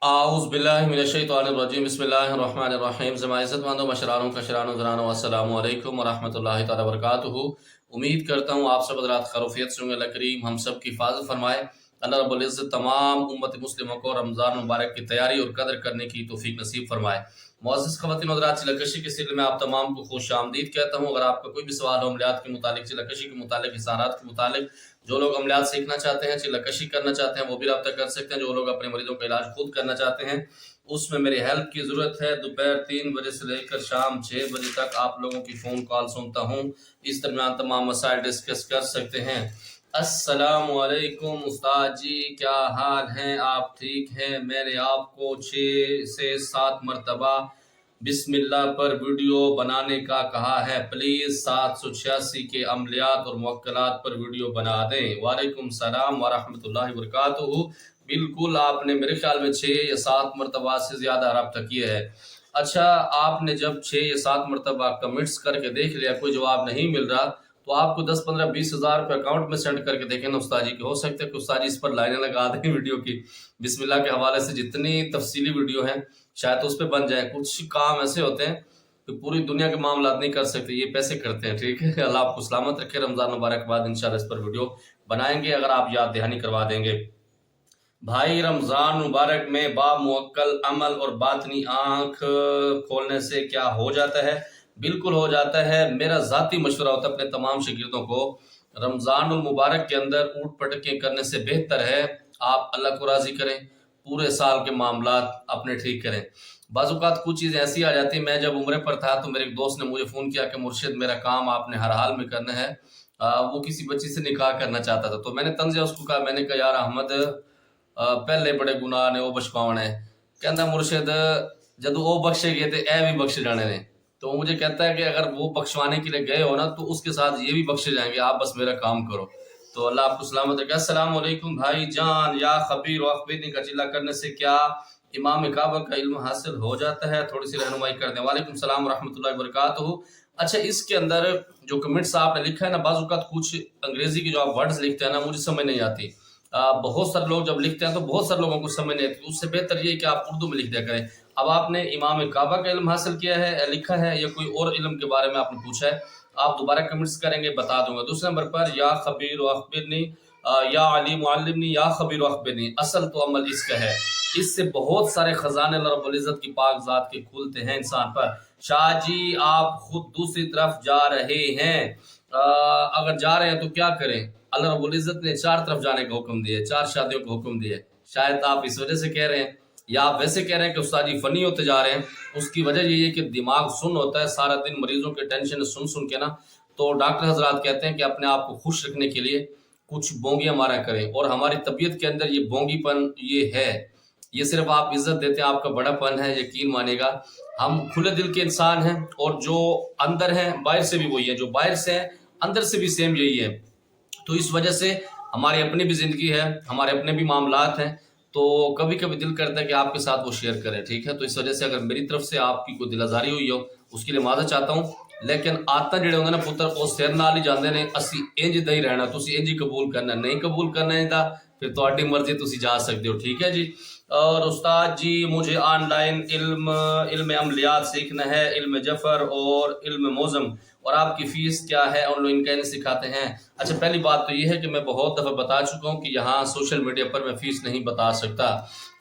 आऊज़ बिल्लाहि मिनश्शैतानिर्रजीम बिस्मिल्लाहिर्रहमानिर्रहीम। ज़माइज़्ज़तमंदो मशरानों कशरानों ज़रानों अस्सलामु अलैकुम वरहमतुल्लाहि तआला वबरकातुहू। उम्मीद करता हूँ आप सब हज़रात खैरियत से होंगे। अल्लाह करीम हम सब की हिफाज़त फरमाए। अल्लाह रब्बुल इज़्ज़त तमाम उम्मत मुस्लिमों को रमज़ान मुबारक की तैयारी और कदर करने की तौफीक नसीब फरमाए। मुअज़्ज़ज़ ख़वातीन और हज़रात, चिलकशी के सिलसिले में आप तमाम को खुश आमदीद कहता हूँ। अगर आपका कोई भी सवाल हो अमलियात के मुतालिक, चिलकशी के मुतालिक, इशारात के मुतालिक, जो लोग अमलियात सीखना चाहते हैं, चिलकशी करना चाहते हैं, वो भी रब्ता कर सकते हैं। जो लोग अपने मरीजों का इलाज खुद करना चाहते हैं, उसमें मेरी हेल्प की ज़रूरत है। दोपहर 3 बजे से लेकर शाम 6 बजे तक आप लोगों की फ़ोन कॉल सुनता हूँ। इस दरमियान तमाम मसाइल डिस्कस कर सकते हैं। अस्सलामु अलैकुम उस्ताद जी, क्या हाल हैं? आप ठीक हैं? मैंने आपको 6 से 7 मरतबा बिस्मिल्लाह पर वीडियो बनाने का कहा है। प्लीज़ 786 के अमलियात और मुवक्कलात पर वीडियो बना दें। वालेकुम सलाम व रहमतुल्लाहि व बरकातुहू। बिल्कुल, आपने मेरे ख्याल में 6 या 7 मरतबा से ज़्यादा रब्ता किया है। अच्छा, आपने जब 6 या 7 मरतबा कमिट्स करके देख लिया, कोई जवाब नहीं मिल रहा, तो आपको 10 15 20 हज़ार रुपये अकाउंट में सेंड करके देखें ना उस्ताद जी के। हो सकता है कि उस्ताद जी इस पर लाइनें लगा दें वीडियो की। बिस्मिल्लाह के हवाले से जितनी तफसीली वीडियो हैं शायद उस पर बन जाए। कुछ काम ऐसे होते हैं कि पूरी दुनिया के मामला नहीं कर सकते, ये पैसे करते हैं। ठीक है, अल्लाह आपको सलामत रखे। रमज़ान मुबारक के बाद इंशाल्लाह इस पर वीडियो बनाएंगे अगर आप याद दहानी करवा देंगे। भाई, रमज़ान मुबारक में बामुवक्कल अमल और बातनी आँख खोलने से क्या हो जाता है? बिल्कुल हो जाता है। मेरा ज़ाती मशवरा होता है अपने तमाम शागिर्दों को, रमज़ान मुबारक के अंदर ऊट पटकें करने से बेहतर है आप अल्लाह को राज़ी करें, पूरे साल के मामलात अपने ठीक करें। बाज़-औक़ात कुछ चीज़ें ऐसी आ जाती हैं। मैं जब उम्रे पर था तो मेरे एक दोस्त ने मुझे फ़ोन किया कि मुर्शिद, मेरा काम आपने हर हाल में करना है। वो किसी बच्ची से निकाह करना चाहता था। तो मैंने तंज़ उसको कहा, मैंने कहा यार अहमद, पहले बड़े गुनाह ने वो बख्शवाने। कहता मुर्शिद, जब वो बख्शे गए थे ए भी बख्शे जाने ने। तो मुझे कहता है कि अगर वो बख्शवाने के लिए गए हो ना, तो उसके साथ ये भी बख्शे जाएंगे, आप बस मेरा काम करो। तो अल्लाह आपको सलामत रखे। अस्सलाम वालेकुम भाई जान। या खबीर व अखबीरनी का चिल्ला करने से क्या इमाम काबा का इल्म हासिल हो जाता है? थोड़ी सी रहनुमाई कर दें। वालेकुम सलाम रहमतुल्लाहि व बरकातुहू। अच्छा, इसके अंदर जो कमेंट्स आपने लिखा है ना, बाज़ औक़ात कुछ अंग्रेजी के जो आप वर्ड्स लिखते हैं ना, मुझे समझ नहीं आती। बहुत सारे लोग जब लिखते हैं तो बहुत सारे लोगों को समझ नहीं आती। उससे बेहतर ये कि आप उर्दू में लिख दिया करें। अब आपने इमाम काबा का इल्म हासिल किया है, लिखा है, या कोई और इल्म के बारे में आपने पूछा है, आप दोबारा कमेंट्स करेंगे, बता दूंगा। दूसरे नंबर पर या खबीर व अखबिरनी, या अली मुअल्लिमनी, या खबीर व अखबिरनी। असल तो अमल इसका है। इससे बहुत सारे खजाने अल्लाह रब्बुल इज़्ज़त की पाक ज़ात के खुलते हैं इंसान पर। शाह जी, आप खुद दूसरी तरफ जा रहे हैं, अगर जा रहे हैं तो क्या करें? अल्लाह रब्बुल इज़्ज़त ने 4 तरफ जाने का हुक्म दिया है, 4 शादियों का हुक्म दिया है। शायद आप इस वजह से कह रहे हैं, या आप वैसे कह रहे हैं कि उस्ताद जी फ़नी होते जा रहे हैं। उसकी वजह यही है कि दिमाग सुन होता है, सारा दिन मरीजों के टेंशन सुन सुन के ना। तो डॉक्टर हजरात कहते हैं कि अपने आप को खुश रखने के लिए कुछ बोंगियां मारा करें, और हमारी तबीयत के अंदर ये बोंगीपन ये है, ये सिर्फ आप इज्जत देते हैं, आपका बड़ापन है, यकीन मानेगा। हम खुले दिल के इंसान हैं, और जो अंदर हैं बाहर से भी वही है, जो बाहर से हैं अंदर से भी सेम यही है। तो इस वजह से हमारी अपनी भी ज़िंदगी है, हमारे अपने भी मामलात हैं, तो कभी कभी दिल करता है कि आपके साथ वो शेयर करें। ठीक है, तो इस वजह से अगर मेरी तरफ से आपकी कोई दिलाजारी हुई हो, उसके लिए माफ़ी चाहता हूँ। लेकिन आदत ਜਿਹੜੇ ਹੁੰਦੇ ना पुत्र ਉਹ सिर नाल ही ਜਾਂਦੇ ने, ਅਸੀਂ इंज ਦਾ ਹੀ ਰਹਿਣਾ, ਤੁਸੀਂ इंज ही कबूल करना, नहीं कबूल करना है फिर ਤੁਹਾਡੀ मर्जी, ਤੁਸੀਂ जा सकते हो। ठीक है जी। और उस्ताद जी, मुझे ऑनलाइन इल्म अमलियात सीखना है, इल्म जफ़र और इल्म मोज़म, और आपकी फ़ीस क्या है? ऑनलाइन कैसे सिखाते हैं? अच्छा, पहली बात तो ये है कि मैं बहुत दफ़ा बता चुका हूँ कि यहाँ सोशल मीडिया पर मैं फ़ीस नहीं बता सकता।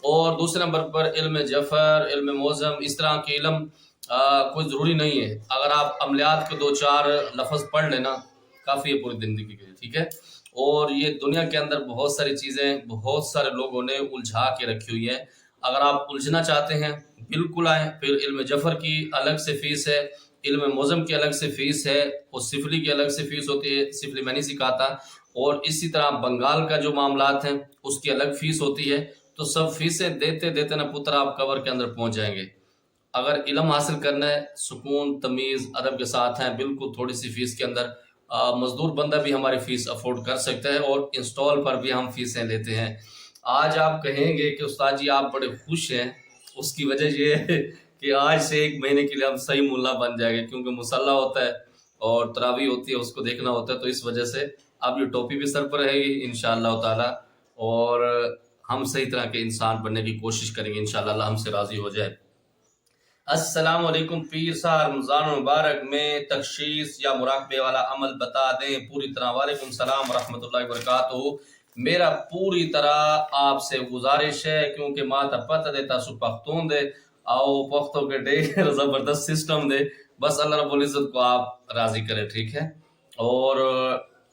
और दूसरे नंबर पर इल्म जफ़र, इल्म मोज़म, इस तरह के इल्म कोई ज़रूरी नहीं है। अगर आप अमलियात के 2-4 लफ्ज़ पढ़ लेना, काफ़ी है पूरी ज़िंदगी के लिए। ठीक है, और ये दुनिया के अंदर बहुत सारी चीज़ें बहुत सारे लोगों ने उलझा के रखी हुई है। अगर आप उलझना चाहते हैं, बिल्कुल आएँ। फिर इल्म जफ़र की अलग से फ़ीस है, इल्म मोज़म की अलग से फ़ीस है, और सिफली की अलग से फ़ीस होती है, सिफली मैं नहीं सिखाता। और इसी तरह बंगाल का जो मामलात हैं उसकी अलग फ़ीस होती है। तो सब फ़ीसें देते देते ना पुत्र आप कबर के अंदर पहुँच जाएंगे। अगर इल्म हासिल करना है, सुकून तमीज़ अदब के साथ हैं, बिल्कुल थोड़ी सी फ़ीस के अंदर मज़दूर बंदा भी हमारी फ़ीस अफोर्ड कर सकता है, और इंस्टॉल पर भी हम फ़ीसें लेते हैं। आज आप कहेंगे कि उस्ताद जी आप बड़े खुश हैं, उसकी वजह ये है कि आज से 1 महीने के लिए हम सही मुल्ला बन जाएंगे, क्योंकि मुसल्ला होता है और तरावी होती है, उसको देखना होता है। तो इस वजह से अब ये टोपी भी सर पर रहेगी इंशाअल्लाह ताला। और हम सही तरह के इंसान बनने की कोशिश करेंगे, इंशाअल्लाह अल्लाह हमसे राज़ी हो जाए। अस्सलाम वालेकुम पीर साहब, रमज़ान मुबारक में तखशीस या मुराकबे वाला अमल बता दें पूरी तरह। वालेकुम सलाम व रहमतुल्लाहि व बरकातुहू। मेरा पूरी तरह आपसे गुजारिश है, क्योंकि माता पता देता सु पख्तून दे आओ पख्तों के ढेर ज़बरदस्त सिस्टम दे, बस अल्लाह रब्बुल इज़्ज़त को आप राज़ी करें, ठीक है, और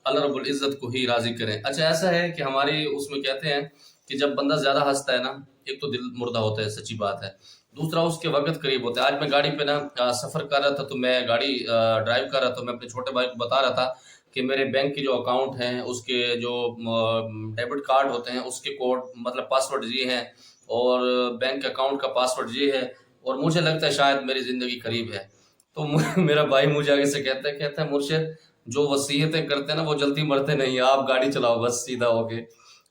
अल्लाह रब्बुल इज़्ज़त को ही राज़ी करें। अच्छा ऐसा है कि हमारी उसमें कहते हैं कि जब बंदा ज़्यादा हंसता है ना, एक तो दिल मुर्दा होता है, सच्ची बात है, दूसरा उसके वक्त करीब होता है। आज मैं गाड़ी पे ना सफ़र कर रहा था, तो मैं गाड़ी ड्राइव कर रहा था, मैं अपने छोटे भाई को बता रहा था कि मेरे बैंक के जो अकाउंट हैं उसके जो डेबिट कार्ड होते हैं उसके कोड मतलब पासवर्ड ये हैं, और बैंक अकाउंट का पासवर्ड ये है, और मुझे लगता है शायद मेरी ज़िंदगी करीब है। तो मेरा भाई मुझे आगे से कहता है मुर्शिद, जो वसीयतें करते हैं ना वो जल्दी मरते नहीं, आप गाड़ी चलाओ बस सीधा होके।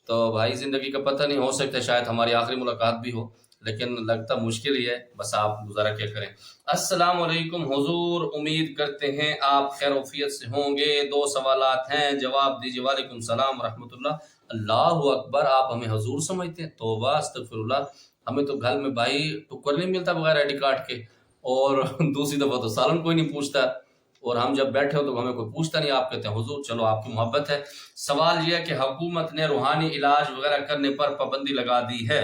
तो भाई ज़िंदगी का पता नहीं, हो सकता है शायद हमारी आखिरी मुलाकात भी हो, लेकिन लगता मुश्किल ही है, बस आप गुजारा क्या करें। अस्सलाम वालेकुम हुजूर, उम्मीद करते हैं आप खैर-ओ-आफियत से होंगे। 2 सवालात हैं, जवाब दीजिए। वालेकुम सलाम रहमतुल्लाह। अल्लाहु अकबर, आप हमें हुजूर समझते हैं? तौबा अस्तगफिरुल्लाह, हमें तो घर में भाई टुक्कर नहीं मिलता बगैर आईडी कार्ड के, और दूसरी दफ़ा तो सालन कोई नहीं पूछता, और हम जब बैठे हो तो हमें कोई पूछता नहीं, आप कहते हैं हुजूर। चलो आपकी मोहब्बत है। सवाल यह है कि हुकूमत ने रूहानी इलाज वगैरह करने पर पाबंदी लगा दी है,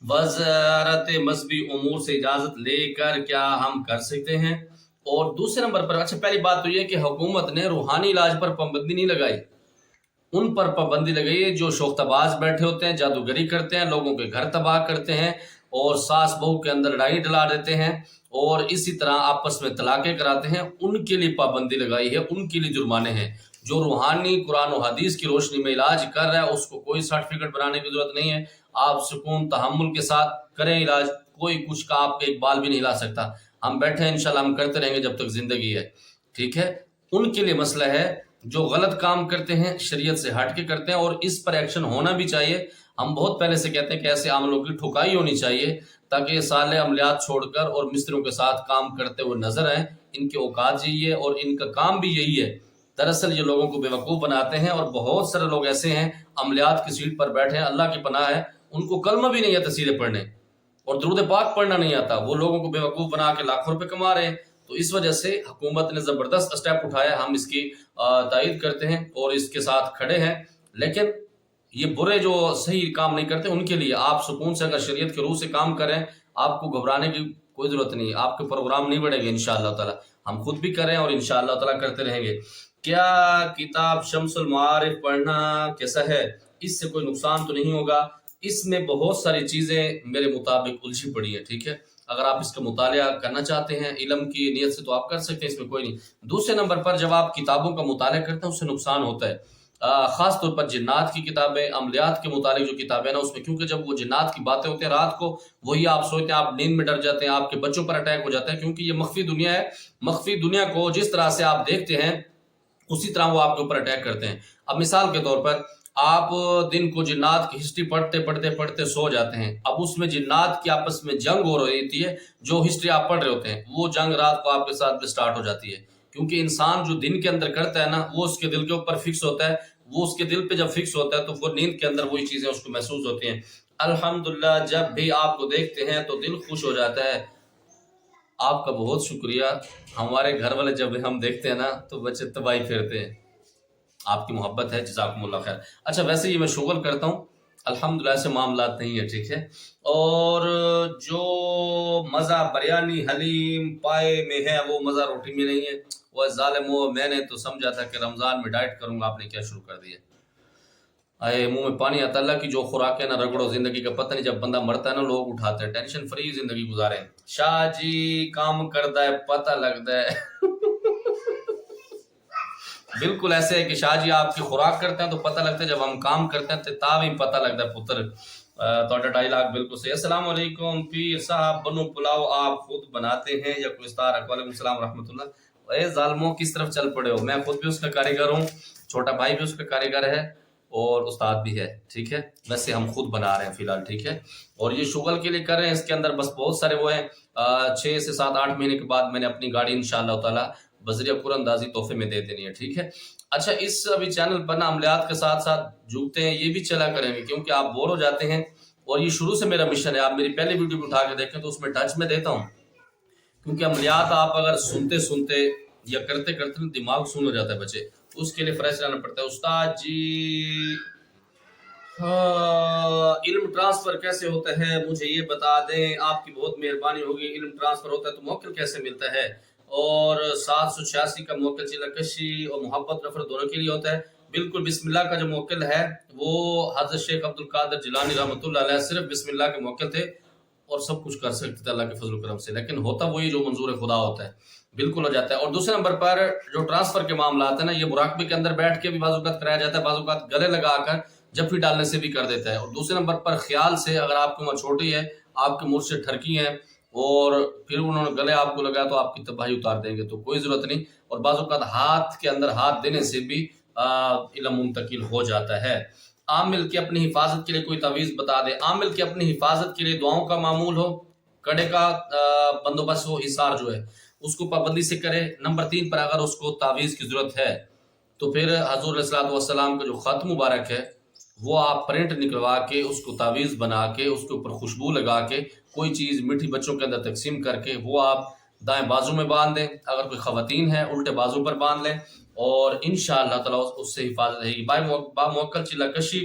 वज़ारत मज़हबी उमूर से इजाज़त लेकर क्या हम कर सकते हैं? और दूसरे नंबर पर, अच्छा पहली बात तो ये कि हुकूमत ने रूहानी इलाज पर पाबंदी नहीं लगाई, उन पर पाबंदी लगाई है जो शोख्ताबाज बैठे होते हैं, जादूगरी करते हैं, लोगों के घर तबाह करते हैं, और सास बहू के अंदर लड़ाई डला देते हैं, और इसी तरह आपस में तलाक़ें कराते हैं, उनके लिए पाबंदी लगाई है, उनके लिए जुर्माने हैं। जो रूहानी कुरान और हदीस की रोशनी में इलाज कर रहा है उसको कोई सर्टिफिकेट बनाने की ज़रूरत नहीं है। आप सुकून तहम्मुल के साथ करें इलाज, कोई कुछ का आपके एक बाल भी नहीं हिला सकता। हम बैठे हैं, इंशाल्लाह हम करते रहेंगे जब तक ज़िंदगी है, ठीक है। उनके लिए मसला है जो गलत काम करते हैं, शरीयत से हट के करते हैं, और इस पर एक्शन होना भी चाहिए। हम बहुत पहले से कहते हैं कि ऐसे आमलों की ठुकाई होनी चाहिए, ताकि ये साले अमलियात छोड़कर और मिस्त्रियों के साथ काम करते हुए नजर आए। इनके औकात यही है और इनका काम भी यही है। दरअसल ये लोगों को बेवकूफ़ बनाते हैं, और बहुत सारे लोग ऐसे हैं अमलियात की सीट पर बैठे हैं, अल्लाह की पनाह है, उनको कलमा भी नहीं आता सीधे पढ़ने, और दुरूद पाक पढ़ना नहीं आता, वो लोगों को बेवकूफ़ बना के लाखों रुपए कमा रहे हैं। तो इस वजह से हुकूमत ने ज़बरदस्त स्टेप उठाया, हम इसकी तायद करते हैं और इसके साथ खड़े हैं। लेकिन ये बुरे जो सही काम नहीं करते उनके लिए आप सुकून से अगर शरीयत के रूह से काम करें, आपको घबराने की कोई ज़रूरत नहीं, आपके प्रोग्राम नहीं बढ़ेंगे इंशाअल्लाह ताला। हम खुद भी करें और इंशाअल्लाह ताला करते रहेंगे। क्या किताब शम्सुल मारिफ पढ़ना कैसा है? इससे कोई नुकसान तो नहीं होगा? इसमें बहुत सारी चीज़ें मेरे मुताबिक उलझी पड़ी हैं, ठीक है। अगर आप इसका मुतालिया करना चाहते हैं इल्म की नीयत से तो आप कर सकते हैं, इसमें कोई नहीं। दूसरे नंबर पर जब आप किताबों का मुतालिया करते हैं उससे नुकसान होता है, ख़ास तौर पर जिन्नात की किताबें, अमलियात के मुतालिक जो किताबें ना उसमें, क्योंकि जब वो जिन्नात की बातें होती हैं रात को, वही आप सोचते हैं, आप नींद में डर जाते हैं, आपके बच्चों पर अटैक हो जाता है, क्योंकि ये मख्फी दुनिया है। मख्फी दुनिया को जिस तरह से आप देखते हैं उसी तरह वो आपके ऊपर अटैक करते हैं। अब मिसाल के तौर पर आप दिन को जिन्नात की हिस्ट्री पढ़ते पढ़ते पढ़ते सो जाते हैं, अब उसमें जिन्नात की आपस में जंग हो रही होती है, जो हिस्ट्री आप पढ़ रहे होते हैं वो जंग रात को आपके साथ स्टार्ट हो जाती है, क्योंकि इंसान जो दिन के अंदर करता है ना वो उसके दिल के ऊपर फिक्स होता है, वो उसके दिल पे जब फिक्स होता है तो वो नींद के अंदर वही चीज़ें उसको महसूस होती हैं। अल्हम्दुलिल्लाह, जब भी आपको देखते हैं तो दिल खुश हो जाता है। आपका बहुत शुक्रिया। हमारे घर वाले जब हम देखते हैं ना तो बच्चे तबाही फेरते हैं। आपकी मोहब्बत है, जज़ाकुमुल्लाह खैर। अच्छा वैसे ही मैं शुगल करता हूँ, अल्हम्दुलिल्लाह ऐसे मामलात नहीं है, ठीक है। और जो मज़ा बिरयानी हलीम पाए में है वो मज़ा रोटी में नहीं है। वह ज़ालिमो, मैंने तो समझा था कि रमज़ान में डाइट करूँगा, आपने क्या शुरू कर दिया। आए मुंह में पानी आता। अल्लाह की जो खुराक है ना रगड़ो, जिंदगी का पता नहीं, जब बंदा मरता है ना लोग उठाते हैं, टेंशन फ्री जिंदगी गुजारे। शाह जी काम करता है पता लगता है बिल्कुल ऐसे है कि शाह जी आपकी खुराक करते हैं तो पता लगता है, जब हम काम करते हैं तब ही पता लगता है पुत्र। तो डायलॉग बिल्कुल सही। अस्सलाम वालेकुम पीर साहब, बनो पुलाव आप खुद बनाते हैं या कोई इफ्तार? वालेकुम सलाम रहमतुल्लाह। ए जालमो किस तरफ चल पड़े हो, मैं खुद भी उसका कारीगर हूँ, छोटा भाई भी उसका कारीगर है और उस्ताद भी है, ठीक है। वैसे हम खुद बना रहे हैं फिलहाल, ठीक है। और ये शुगल के लिए कर रहे हैं, इसके अंदर बस बहुत सारे वो हैं। 6 से 7 8 महीने के बाद मैंने अपनी गाड़ी इंशाअल्लाह ताला बजरिया कुरानंदाजी तोहफे में दे देनी है, ठीक है। अच्छा, इस अभी चैनल पर ना अमलियात के साथ साथ जुगते हैं, ये भी चला करेंगे, क्योंकि आप बोर हो जाते हैं और ये शुरू से मेरा मिशन है। आप मेरी पहली वीडियो भी उठा के देखें तो उसमें टच में देता हूँ, क्योंकि अमलियात आप अगर सुनते सुनते या करते करते दिमाग सुन हो जाता है बच्चे, उसके लिए फ्रेश रहना पड़ता है। उस्ताद जी, हाँ, इल्म ट्रांसफर कैसे होता है मुझे ये बता दें, आपकी बहुत मेहरबानी होगी। इल्म ट्रांसफर होता है तो मौक़िल कैसे मिलता है? और 786 का मौक़िल चिलकशी और मोहब्बत नफरत दोनों के लिए होता है। बिल्कुल, बिस्मिल्लाह का जो मौक़िल है वो हज़रत शेख अब्दुल कादिर जिलानी रहमतुल्लाह अलैह सिर्फ बिस्मिल्लाह के मौक़िल थे और सब कुछ कर सकते थे अल्लाह के फजल करम से, लेकिन होता वही जो मंजूर खुदा होता है, बिल्कुल हो जाता है। और दूसरे नंबर पर जो ट्रांसफर के मामला आते हैं ना, ये मुराकबे के अंदर बैठ के भी बाज़ कराया जाता है, बाज़ गले लगाकर जफ्फी डालने से भी कर देता है। और दूसरे नंबर पर ख्याल से, अगर आपकी उम्र छोटी है, आपके मुंह से ठरकी है और फिर उन्होंने गले आपको लगाया तो आपकी तबाही उतार देंगे, तो कोई ज़रूरत नहीं। और बाज़ हाथ के अंदर हाथ देने से भी इल्म मुंतकिल हो जाता है। आमिल की अपनी हिफाजत के लिए कोई तावीज़ बता दे। आमिल की अपनी हिफाजत के लिए दुआओं का मामूल हो, कड़े का बंदोबस्त हो, हिसार जो है उसको पाबंदी से करे। नंबर 3 पर अगर उसको तावीज़ की ज़रूरत है तो फिर हज़ूर अलैहिस्सलातु वस्सलाम का जो ख़त मुबारक है वो आप प्रिंट निकलवा के उसको तावीज़ बना के उसके ऊपर खुशबू लगा के कोई चीज़ मीठी बच्चों के अंदर तकसीम करके वो आप दाएं बाजू में बांध दें। अगर कोई ख़वातीन है उल्टे बाजू पर बांध लें और इंशाअल्लाह ताला उससे हिफाजत रहेगी। बामुअक्कल चिल्लाकशी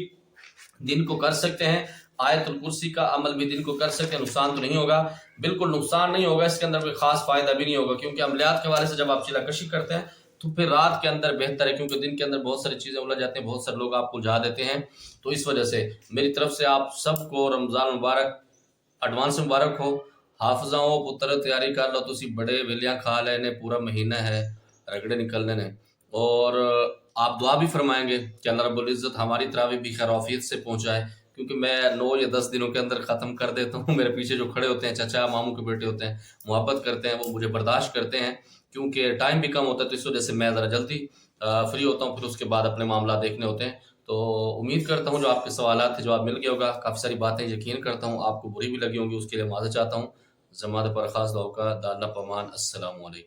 दिन को कर सकते हैं, आयतुल कुर्सी का अमल भी दिन को कर सकते हैं, नुकसान तो नहीं होगा, बिल्कुल नुकसान नहीं होगा, इसके अंदर कोई खास फायदा भी नहीं होगा, क्योंकि अमलियात के हवाले से जब आप चिल्लाकशी करते हैं तो फिर रात के अंदर बेहतर है, क्योंकि दिन के अंदर बहुत सारी चीज़ें उलझ जाती हैं, बहुत सारे लोग आपको उलझा देते हैं। तो इस वजह से मेरी तरफ से आप सबको रमज़ान मुबारक, एडवांस मुबारक हो। हाफिज़ा हो पुत्र तैयारी कर लो, तुसी बड़े वेलियां खा लेने, पूरा महीना है रगड़े निकलने ने। और आप दुआ भी फरमाएंगे कि अल्लाह रब्बुल इज़्ज़त हमारी तरावी भी खैर से पहुँचाए, क्योंकि मैं 9 या 10 दिनों के अंदर ख़त्म कर देता हूँ। मेरे पीछे जो खड़े होते हैं, चाचा मामू के बेटे होते हैं, मोहब्बत करते हैं, वो मुझे बर्दाश्त करते हैं, क्योंकि टाइम भी कम होता है, तो इस वजह से मैं ज़रा जल्दी फ्री होता हूँ, फिर उसके बाद अपने मामला देखने होते हैं। तो उम्मीद करता हूँ जो आपके सवालात थे जवाब मिल गया होगा। काफ़ी सारी बातें यकीन करता हूँ आपको बुरी भी लगी होंगी, उसके लिए माफ़ी चाहता हूँ। ज़मात पर ख़ास दुआ का दाल्ला पमान। अस्सलामु अलैकुम।